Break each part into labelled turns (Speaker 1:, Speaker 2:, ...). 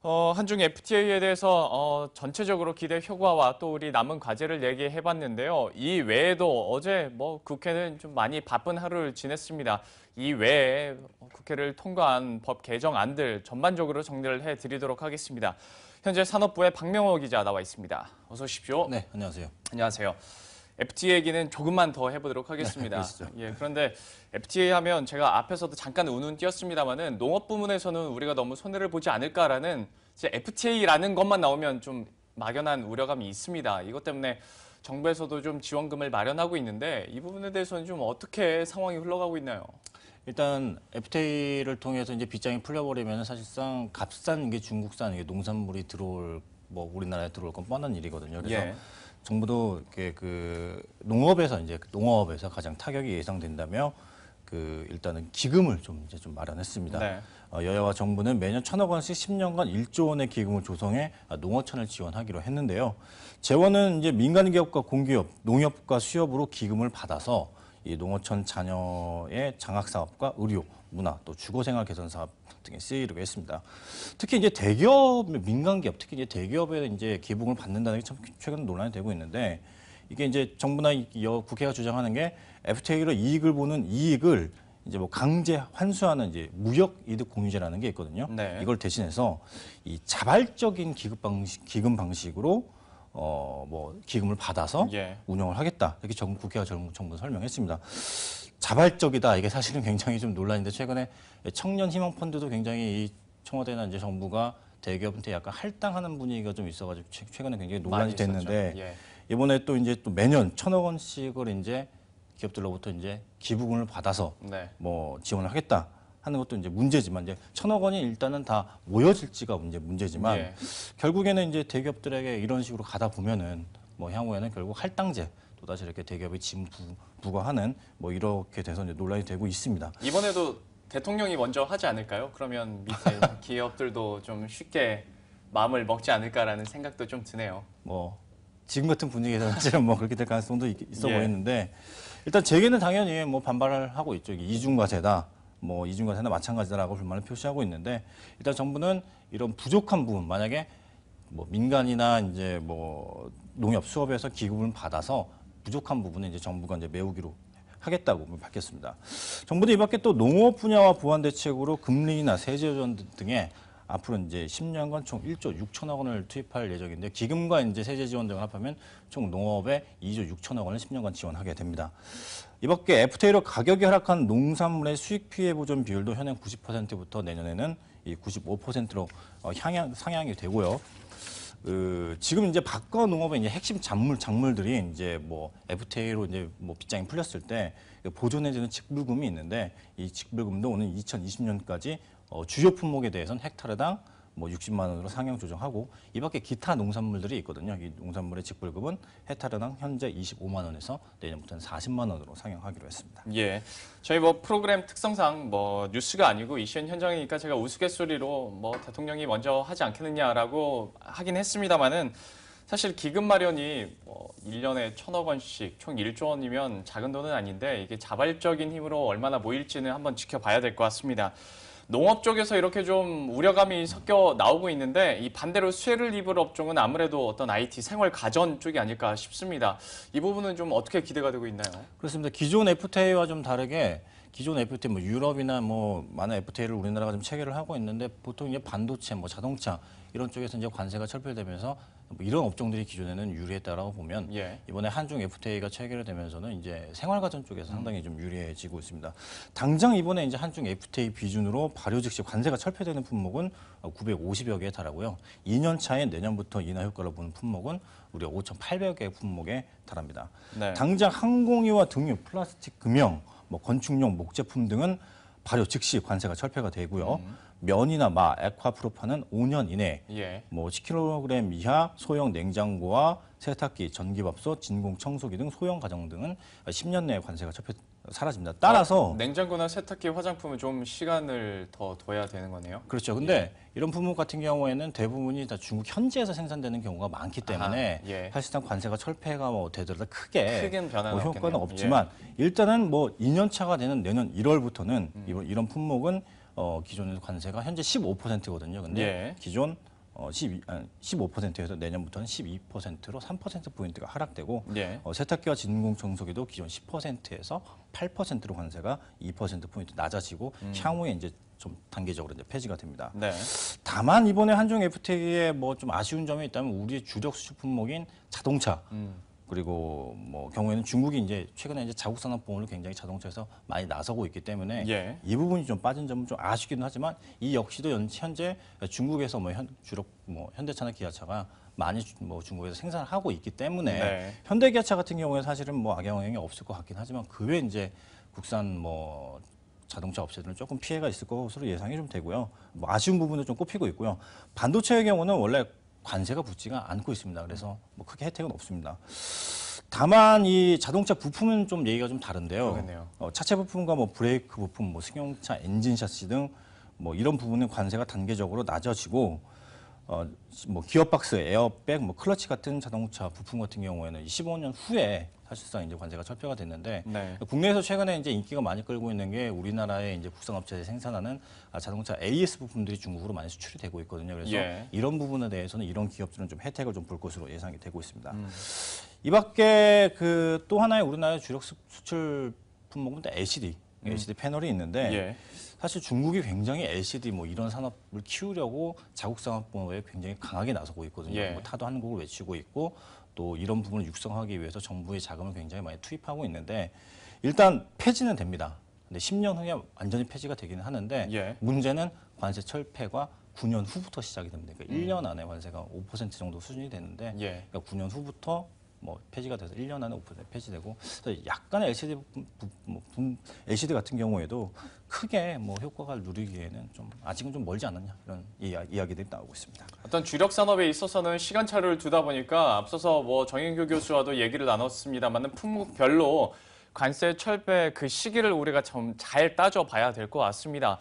Speaker 1: 한중 FTA에 대해서 전체적으로 기대 효과와 또 우리 남은 과제를 얘기해봤는데요. 이 외에도 어제 국회는 좀 많이 바쁜 하루를 지냈습니다. 이 외에 국회를 통과한 법 개정안들 전반적으로 정리를 해드리도록 하겠습니다. 현재 산업부의 박명호 기자 나와 있습니다. 어서 오십시오.
Speaker 2: 네, 안녕하세요.
Speaker 1: 안녕하세요. FTA 얘기는 조금만 더 해보도록 하겠습니다. 예, 그런데 FTA 하면 제가 앞에서도 잠깐 운운 띄었습니다만은 농업 부문에서는 우리가 너무 손해를 보지 않을까라는 이제 FTA라는 것만 나오면 좀 막연한 우려감이 있습니다. 이것 때문에 정부에서도 좀 지원금을 마련하고 있는데 이 부분에 대해서는 좀 어떻게 상황이 흘러가고 있나요?
Speaker 2: 일단 FTA를 통해서 이제 빗장이 풀려버리면 사실상 값싼 게 중국산 이게 농산물이 들어올 우리나라에 들어올 건 뻔한 일이거든요. 그래서
Speaker 1: 예.
Speaker 2: 정부도 이렇게 농업에서 가장 타격이 예상된다며 일단은 기금을 좀 마련했습니다.
Speaker 1: 네.
Speaker 2: 여야와 정부는 매년 1,000억 원씩 10년간 1조 원의 기금을 조성해 농어촌을 지원하기로 했는데요. 재원은 이제 민간 기업과 공기업, 농협과 수협으로 기금을 받아서 이 농어촌 자녀의 장학 사업과 의료, 문화, 또 주거생활 개선 사업 등에 쓰이기로 했습니다. 특히 이제 대기업, 민간 기업, 특히 이제 대기업에 이제 기부금을 받는다는 게 참 최근 논란이 되고 있는데 이게 이제 정부나 국회가 주장하는 게 FTA로 이익을 보는 이익을 이제 강제 환수하는 이제 무역 이득 공유제라는 게 있거든요.
Speaker 1: 네.
Speaker 2: 이걸 대신해서 이 자발적인 기금 방식으로 기금을 받아서
Speaker 1: 예.
Speaker 2: 운영을 하겠다. 이렇게 국회가 정부 설명했습니다. 자발적이다. 이게 사실은 굉장히 좀 논란인데 최근에 청년 희망 펀드도 굉장히 이 청와대나 이제 정부가 대기업한테 약간 할당하는 분위기가 좀 있어가지고 최근에 굉장히 논란이 됐는데
Speaker 1: 예.
Speaker 2: 이번에 또 이제 또 매년 1,000억 원씩을 이제 기업들로부터 이제 기부금을 받아서
Speaker 1: 네.
Speaker 2: 지원을 하겠다 하는 것도 이제 문제지만 이제 1,000억 원이 일단은 다 모여질지가 문제지만
Speaker 1: 예.
Speaker 2: 결국에는 이제 대기업들에게 이런 식으로 가다 보면은 향후에는 결국 할당제 또다시 이렇게 대기업이 짐 부과하는 이렇게 돼서 이제 논란이 되고 있습니다.
Speaker 1: 이번에도 대통령이 먼저 하지 않을까요? 그러면 밑에 기업들도 좀 쉽게 마음을 먹지 않을까라는 생각도 좀 드네요.
Speaker 2: 지금 같은 분위기에서 사실은 그렇게 될 가능성도 있어
Speaker 1: 예.
Speaker 2: 보이는데 일단 재계는 당연히 반발을 하고 있죠. 이중과세다. 이중과세나 마찬가지다라고 불만을 표시하고 있는데 일단 정부는 이런 부족한 부분 만약에 민간이나 이제 농협 수업에서 기금을 받아서 부족한 부분은 이제 정부가 이제 메우기로 하겠다고 밝혔습니다. 정부는 이 밖에 또 농업 분야와 보완 대책으로 금리나 세제 지원 등에 앞으로 이제 10년간 총 1조 6천억 원을 투입할 예정인데 기금과 이제 세제 지원 등을 합하면 총 농업에 2조 6천억 원을 10년간 지원하게 됩니다. 이 밖에 FTA로 가격이 하락한 농산물의 수익 피해 보전 비율도 현행 90%부터 내년에는 이 95%로 상향이 되고요. 지금 이제 박과 농업의 이제 핵심 작물들이 이제 FTA로 이제 빗장이 풀렸을 때 보존해주는 직불금이 있는데 이 직불금도 오는 2020년까지 주요 품목에 대해서는 헥타르당 60만 원으로 상향 조정하고 이 밖에 기타 농산물들이 있거든요. 이 농산물의 직불금은 헥타르당 현재 25만 원에서 내년부터는 40만 원으로 상향하기로 했습니다.
Speaker 1: 예, 저희 프로그램 특성상 뉴스가 아니고 이슈는 현장이니까 제가 우스갯소리로 대통령이 먼저 하지 않겠느냐라고 하긴 했습니다만은 사실 기금 마련이 1년에 1,000억 원씩 총 1조 원이면 작은 돈은 아닌데 이게 자발적인 힘으로 얼마나 모일지는 한번 지켜봐야 될 것 같습니다. 농업 쪽에서 이렇게 좀 우려감이 섞여 나오고 있는데 이 반대로 수혜를 입을 업종은 아무래도 어떤 IT 생활 가전 쪽이 아닐까 싶습니다. 이 부분은 좀 어떻게 기대가 되고 있나요?
Speaker 2: 그렇습니다. 기존 FTA와 좀 다르게 기존 FTA 유럽이나 많은 FTA를 우리나라가 좀 체결을 하고 있는데 보통 이제 반도체, 자동차 이런 쪽에서 이제 관세가 철폐되면서 이런 업종들이 기존에는 유리했다라고 보면
Speaker 1: 예.
Speaker 2: 이번에 한중 FTA가 체결되면서는 이제 생활가전 쪽에서 상당히 좀 유리해지고 있습니다. 당장 이번에 이제 한중 FTA 비준으로 발효 즉시 관세가 철폐되는 품목은 950여 개에 달하고요. 2년 차인 내년부터 인하 효과를 보는 품목은 무려 5,800개 품목에 달합니다.
Speaker 1: 네.
Speaker 2: 당장 항공유와 등유, 플라스틱, 금형, 건축용 목제품 등은 발효 즉시 관세가 철폐가 되고요. 면이나 액화프로판은 5년 이내,
Speaker 1: 예.
Speaker 2: 10kg 이하 소형 냉장고와 세탁기, 전기밥솥, 진공 청소기 등 소형 가정 등은 10년 내에 관세가 사라집니다. 따라서
Speaker 1: 냉장고나 세탁기, 화장품은 좀 시간을 더 둬야 되는 거네요.
Speaker 2: 그렇죠. 근데 이런 품목 같은 경우에는 대부분이 다 중국 현지에서 생산되는 경우가 많기 때문에
Speaker 1: 예.
Speaker 2: 사실상 관세가 철폐가 되더라도 크게
Speaker 1: 변화는
Speaker 2: 효과는
Speaker 1: 없겠네요.
Speaker 2: 없지만 일단은 2년 차가 되는 내년 1월부터는 이런 품목은 기존의 관세가 현재 15%거든요. 근데
Speaker 1: 예.
Speaker 2: 기존 15%에서 내년부터는 12%로 3%포인트가 하락되고
Speaker 1: 예.
Speaker 2: 세탁기와 진공청소기도 기존 10%에서 8%로 관세가 2%포인트 낮아지고 향후에 이제 좀 단계적으로 이제 폐지가 됩니다.
Speaker 1: 네.
Speaker 2: 다만 이번에 한중 FTA에 뭐 좀 아쉬운 점이 있다면 우리의 주력 수출 품목인 자동차 그리고 뭐 경우에는 중국이 이제 최근에 이제 자국 산업 보험을 굉장히 자동차에서 많이 나서고 있기 때문에
Speaker 1: 예.
Speaker 2: 이 부분이 좀 빠진 점은 좀 아쉽기는 하지만 이 역시도 현재 중국에서 뭐 주력 뭐 현대차나 기아차가 많이 뭐 중국에서 생산을 하고 있기 때문에
Speaker 1: 네.
Speaker 2: 현대기아차 같은 경우에 사실은 뭐 악영향이 없을 것 같긴 하지만 그 외에 이제 국산 뭐 자동차 업체들은 조금 피해가 있을 것으로 예상이 좀 되고요. 뭐 아쉬운 부분도 좀 꼽히고 있고요. 반도체의 경우는 원래 관세가 붙지가 않고 있습니다. 그래서 뭐 크게 혜택은 없습니다. 다만 이 자동차 부품은 좀 얘기가 좀 다른데요.
Speaker 1: 그러겠네요.
Speaker 2: 차체 부품과 뭐 브레이크 부품, 뭐 승용차 엔진 샤시 등 뭐 이런 부분은 관세가 단계적으로 낮아지고 뭐 기어박스, 에어백, 뭐 클러치 같은 자동차 부품 같은 경우에는 15년 후에 사실상 이제 관세가 철폐가 됐는데
Speaker 1: 네.
Speaker 2: 국내에서 최근에 이제 인기가 많이 끌고 있는 게 우리나라의 이제 국산 업체에 생산하는 자동차 AS 부품들이 중국으로 많이 수출이 되고 있거든요. 그래서
Speaker 1: 예.
Speaker 2: 이런 부분에 대해서는 이런 기업들은 좀 혜택을 좀 볼 것으로 예상이 되고 있습니다. 이밖에 그 또 하나의 우리나라의 주력 수출 품목은 LCD 패널이 있는데
Speaker 1: 예.
Speaker 2: 사실 중국이 굉장히 LCD 뭐 이런 산업을 키우려고 자국 산업부에 굉장히 강하게 나서고 있거든요.
Speaker 1: 예.
Speaker 2: 뭐 타도 한국을 외치고 있고 또 이런 부분을 육성하기 위해서 정부의 자금을 굉장히 많이 투입하고 있는데 일단 폐지는 됩니다. 근데 10년 후에 완전히 폐지가 되기는 하는데
Speaker 1: 예.
Speaker 2: 문제는 관세 철폐가 9년 후부터 시작이 됩니다. 그러니까 1년 안에 관세가 5% 정도 수준이 되는데
Speaker 1: 예.
Speaker 2: 그러니까 9년 후부터 뭐 폐지가 돼서 1년 안에 5% 폐지되고 약간의 LCD 같은 경우에도 크게 뭐 효과가 누리기에는 좀 아직은 좀 멀지 않았냐 이런 이야기들이 나오고 있습니다.
Speaker 1: 어떤 주력 산업에 있어서는 시간차를 두다 보니까 앞서서 뭐 정인규 교수와도 얘기를 나눴습니다만은 품목별로 관세 철폐 그 시기를 우리가 좀 잘 따져봐야 될 것 같습니다.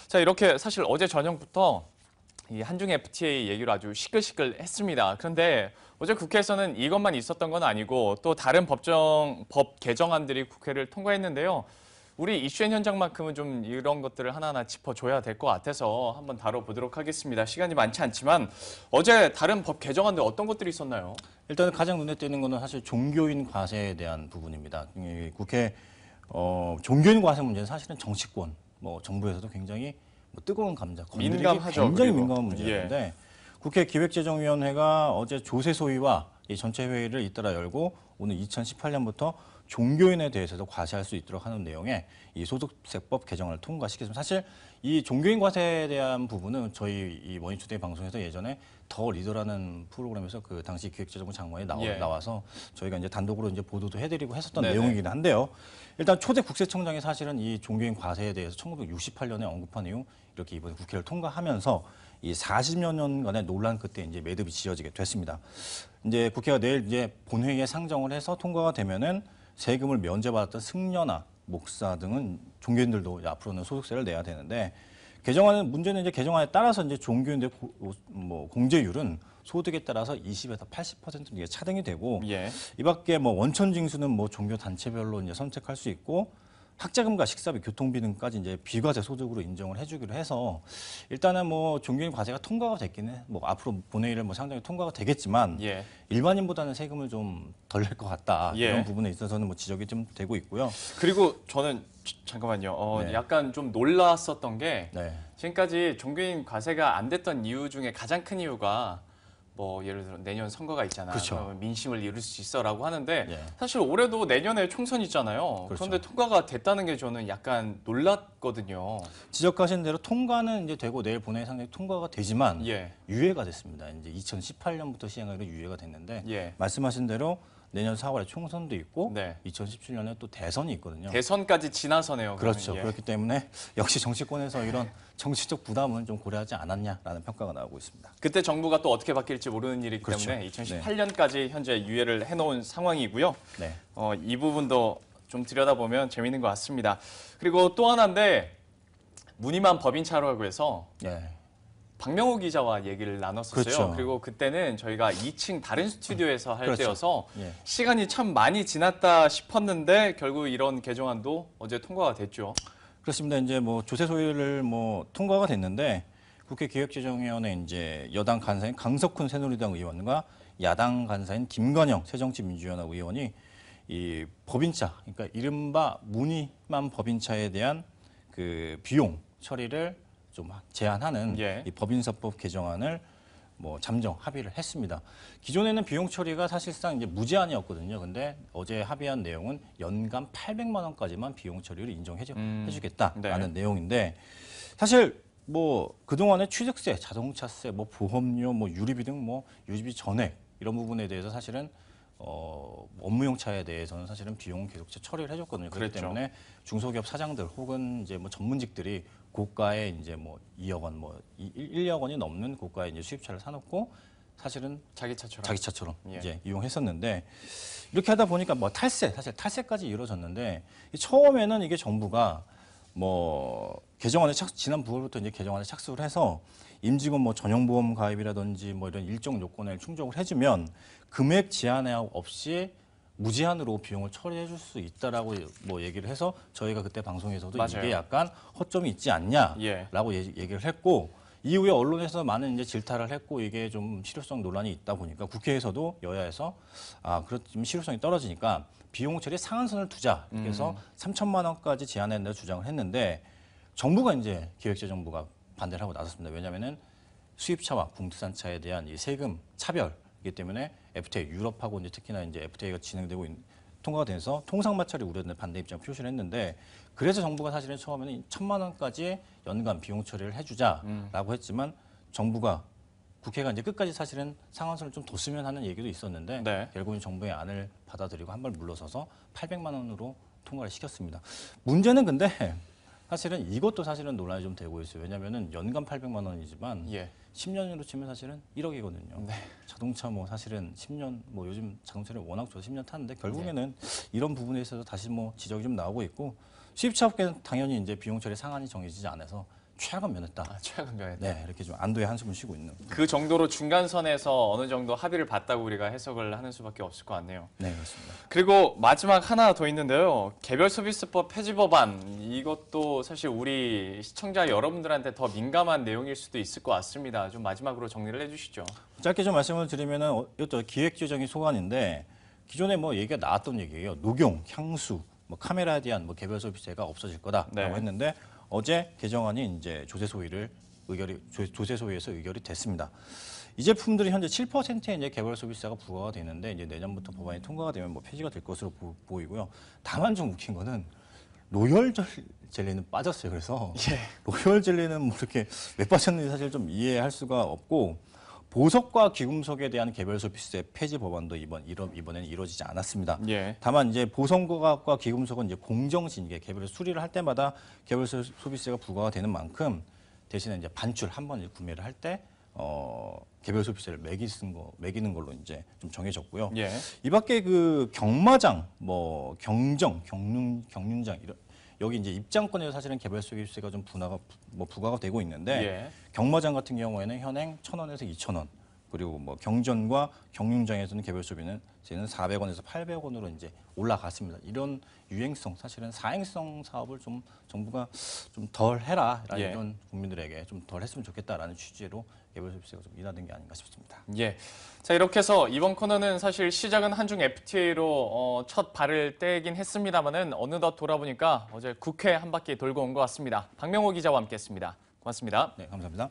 Speaker 1: 자, 이렇게 사실 어제 저녁부터 이 한중 FTA 얘기로 아주 시끌시끌했습니다. 그런데 어제 국회에서는 이것만 있었던 건 아니고 또 다른 법 개정안들이 국회를 통과했는데요. 우리 이슈엔 현장만큼은 좀 이런 것들을 하나하나 짚어줘야 될 것 같아서 한번 다뤄보도록 하겠습니다. 시간이 많지 않지만 어제 다른 법 개정안들 어떤 것들이 있었나요?
Speaker 2: 일단 가장 눈에 띄는 거는 사실 종교인 과세에 대한 부분입니다. 이 국회 종교인 과세 문제는 사실은 정치권, 뭐 정부에서도 굉장히 뭐 뜨거운 감자, 건드리기
Speaker 1: 민감하죠,
Speaker 2: 굉장히
Speaker 1: 그리고.
Speaker 2: 민감한 문제였는데 국회 기획재정위원회가 어제 조세 소위와 이 전체 회의를 잇따라 열고 오늘 2018년부터 종교인에 대해서도 과세할 수 있도록 하는 내용의 이 소득세법 개정안을 통과시켰습니다. 사실 이 종교인 과세에 대한 부분은 저희 이 머니투데이 방송에서 예전에 더 리더라는 프로그램에서 그 당시 기획재정부 장관이
Speaker 1: 예.
Speaker 2: 나와서 저희가 이제 단독으로 이제 보도도 해드리고 했었던
Speaker 1: 네네.
Speaker 2: 내용이긴 한데요. 일단 초대 국세청장이 사실은 이 종교인 과세에 대해서 1968년에 언급한 이후 이렇게 이번에 국회를 통과하면서 이 40여 년간의 논란 끝에 이제 매듭이 지어지게 됐습니다. 이제 국회가 내일 이제 본회의에 상정을 해서 통과가 되면은 세금을 면제받았던 승려나 목사 등은 종교인들도 앞으로는 소득세를 내야 되는데 개정안은 문제는 이제 개정안에 따라서 이제 종교인들 뭐 공제율은 소득에 따라서 20에서 80% 이게 차등이 되고
Speaker 1: 예.
Speaker 2: 이밖에 뭐 원천 징수는 뭐 종교 단체별로 이제 선택할 수 있고 학자금과 식사비, 교통비 등까지 이제 비과세 소득으로 인정을 해주기로 해서 일단은 뭐 종교인 과세가 통과가 됐기는 뭐 앞으로 본회의를 뭐 상당히 통과가 되겠지만
Speaker 1: 예.
Speaker 2: 일반인보다는 세금을 좀 덜 낼 것 같다
Speaker 1: 예.
Speaker 2: 이런 부분에 있어서는 뭐 지적이 좀 되고 있고요.
Speaker 1: 그리고 저는 잠깐만요.
Speaker 2: 네.
Speaker 1: 약간 좀 놀랐었던 게
Speaker 2: 네.
Speaker 1: 지금까지 종교인 과세가 안 됐던 이유 중에 가장 큰 이유가 뭐 예를 들어 내년 선거가 있잖아.
Speaker 2: 그렇죠.
Speaker 1: 그러면 민심을 이룰 수 있어라고 하는데
Speaker 2: 예.
Speaker 1: 사실 올해도 내년에 총선 있잖아요.
Speaker 2: 그렇죠.
Speaker 1: 그런데 통과가 됐다는 게 저는 약간 놀랐거든요.
Speaker 2: 지적하신 대로 통과는 이제 되고 내일 본회의 상정이 통과가 되지만
Speaker 1: 예.
Speaker 2: 유예가 됐습니다. 이제 2018년부터 시행하기로 유예가 됐는데
Speaker 1: 예.
Speaker 2: 말씀하신 대로 내년 4월에 총선도 있고
Speaker 1: 네.
Speaker 2: 2017년에 또 대선이 있거든요.
Speaker 1: 대선까지 지나서네요. 그러면.
Speaker 2: 그렇죠.
Speaker 1: 예.
Speaker 2: 그렇기 때문에 역시 정치권에서 이런 정치적 부담은 좀 고려하지 않았냐라는 평가가 나오고 있습니다.
Speaker 1: 그때 정부가 또 어떻게 바뀔지 모르는 일이기
Speaker 2: 그렇죠.
Speaker 1: 때문에 2018년까지 현재 유예를 해놓은 상황이고요.
Speaker 2: 네.
Speaker 1: 이 부분도 좀 들여다보면 재미있는 것 같습니다. 그리고 또 하나인데 무늬만 법인차라고 해서
Speaker 2: 예.
Speaker 1: 박명호 기자와 얘기를 나눴었어요.
Speaker 2: 그렇죠.
Speaker 1: 그리고 그때는 저희가 2층 다른 스튜디오에서 할
Speaker 2: 그렇죠.
Speaker 1: 때여서
Speaker 2: 예.
Speaker 1: 시간이 참 많이 지났다 싶었는데 결국 이런 개정안도 어제 통과가 됐죠.
Speaker 2: 그렇습니다. 이제 뭐 조세 소위를 뭐 통과가 됐는데 국회 기획재정위원회 이제 여당 간사인 강석훈 새누리당 의원과 야당 간사인 김건영 새정치민주연합 의원이 이 법인차, 그러니까 이른바 무늬만 법인차에 대한 그 비용 처리를 좀 제한하는
Speaker 1: 예.
Speaker 2: 이 법인사법 개정안을 뭐 잠정 합의를 했습니다. 기존에는 비용 처리가 사실상 이제 무제한이었거든요. 근데 어제 합의한 내용은 연간 800만 원까지만 비용 처리를 인정해주겠다라는
Speaker 1: 네.
Speaker 2: 내용인데 사실 뭐 그동안의 취득세, 자동차세, 뭐 보험료, 뭐 유류비 등 뭐 유지비 전액 이런 부분에 대해서 사실은 업무용 차에 대해서는 사실은 비용 계속 처리를 해줬거든요. 그렇기
Speaker 1: 그랬죠.
Speaker 2: 때문에 중소기업 사장들 혹은 이제 뭐 전문직들이 고가의 이제 뭐 2억 원, 뭐 1억 원이 넘는 고가의 이제 수입차를 사놓고 사실은
Speaker 1: 자기 차처럼.
Speaker 2: 자기 차처럼
Speaker 1: 예.
Speaker 2: 이제 이용했었는데 이렇게 하다 보니까 뭐 사실 탈세까지 이루어졌는데 처음에는 이게 정부가 뭐 개정안에 지난 9월부터 이제 개정안에 착수를 해서 임직원 뭐 전용보험 가입이라든지 뭐 이런 일정 요건을 충족을 해주면 금액 제한 없이 무제한으로 비용을 처리해 줄 수 있다라고 뭐 얘기를 해서 저희가 그때 방송에서도
Speaker 1: 맞아요.
Speaker 2: 이게 약간 허점이 있지 않냐라고
Speaker 1: 예.
Speaker 2: 얘기를 했고 이후에 언론에서 많은 이제 질타를 했고 이게 좀 실효성 논란이 있다 보니까 국회에서도 여야에서 그렇지만 실효성이 떨어지니까 비용 처리 상한선을 두자. 그래서 3천만 원까지 제한한다고 주장을 했는데 정부가 이제 기획재정부가 반대를 하고 나섰습니다. 왜냐하면은 수입차와 국산차에 대한 이 세금 차별이기 때문에 FTA 유럽하고 이제 특히나 이제 FTA가 진행되고 통과가 돼서 통상 마찰이 우려되는 반대 입장 표시를 했는데 그래서 정부가 사실은 처음에는 1천만 원까지 연간 비용 처리를 해주자라고 했지만 정부가 국회가 이제 끝까지 사실은 상한선을 좀 뒀으면 하는 얘기도 있었는데
Speaker 1: 네.
Speaker 2: 결국은 정부의 안을 받아들이고 한 발 물러서서 800만 원으로 통과를 시켰습니다. 문제는 근데 사실은 이것도 사실은 논란이 좀 되고 있어요. 왜냐하면은 연간 800만 원이지만
Speaker 1: 예.
Speaker 2: 10년으로 치면 사실은 1억이거든요.
Speaker 1: 네.
Speaker 2: 자동차 뭐 사실은 10년 뭐 요즘 자동차를 워낙 좋아서 10년 타는데 결국에는 이런 부분에 있어서 다시 뭐 지적이 좀 나오고 있고 수입차 업계는 당연히 이제 비용 처리 상한이 정해지지 않아서 최악은 면했다.
Speaker 1: 최근 면에.
Speaker 2: 네, 이렇게 좀 안도의 한숨을 쉬고 있는.
Speaker 1: 그 정도로 중간선에서 어느 정도 합의를 봤다고 우리가 해석을 하는 수밖에 없을 것 같네요.
Speaker 2: 네, 그렇습니다.
Speaker 1: 그리고 마지막 하나 더 있는데요. 개별 서비스법 폐지 법안 이것도 사실 우리 시청자 여러분들한테 더 민감한 내용일 수도 있을 것 같습니다. 좀 마지막으로 정리를 해주시죠.
Speaker 2: 짧게 좀 말씀을 드리면은 이것도 기획재정이 소관인데 기존에 뭐 얘기가 나왔던 얘기예요. 녹용, 향수, 뭐 카메라에 대한 뭐 개별 서비스가 없어질 거다라고
Speaker 1: 네.
Speaker 2: 했는데 어제 개정안이 이제 조세소위에서 의결이 됐습니다. 이 제품들이 현재 7%의 이제 개별 서비스가 부과가 되는데 이제 내년부터 법안이 통과가 되면 뭐 폐지가 될 것으로 보이고요. 다만 좀 웃긴 거는 로열 젤리는 빠졌어요. 그래서 로열 젤리는 뭐 이렇게 왜 빠졌는지 사실 좀 이해할 수가 없고 보석과 귀금속에 대한 개별 소비세 폐지 법안도 이번에는 이루어지지 않았습니다.
Speaker 1: 예.
Speaker 2: 다만 이제 보석과 귀금속은 이제 공정신계 개별 수리를 할 때마다 개별 소비세가 부과가 되는 만큼 대신에 이제 반출 한 번 구매를 할 때 개별 소비세를 매기는 걸로 이제 좀 정해졌고요.
Speaker 1: 예.
Speaker 2: 이 밖에 그 경마장, 뭐 경정, 경륜장 여기 이제 입장권에서 사실은 개별 소비세가 좀 부과가 되고 있는데
Speaker 1: 예.
Speaker 2: 경마장 같은 경우에는 현행 1,000원에서 2,000원 그리고 뭐 경전과 경륜장에서는 개별 소비는 400원에서 800원으로 이제 올라갔습니다. 이런 유행성 사실은 사행성 사업을 좀 정부가 좀 덜 해라라는
Speaker 1: 예.
Speaker 2: 이런 국민들에게 좀 덜 했으면 좋겠다라는 취지로 개별 소비세가 좀 인하된 게 아닌가 싶습니다.
Speaker 1: 예. 자, 이렇게 해서 이번 코너는 사실 시작은 한중 FTA로 첫 발을 떼긴 했습니다만은 어느덧 돌아보니까 어제 국회 한 바퀴 돌고 온 것 같습니다. 박명호 기자와 함께했습니다. 고맙습니다.
Speaker 2: 네, 감사합니다.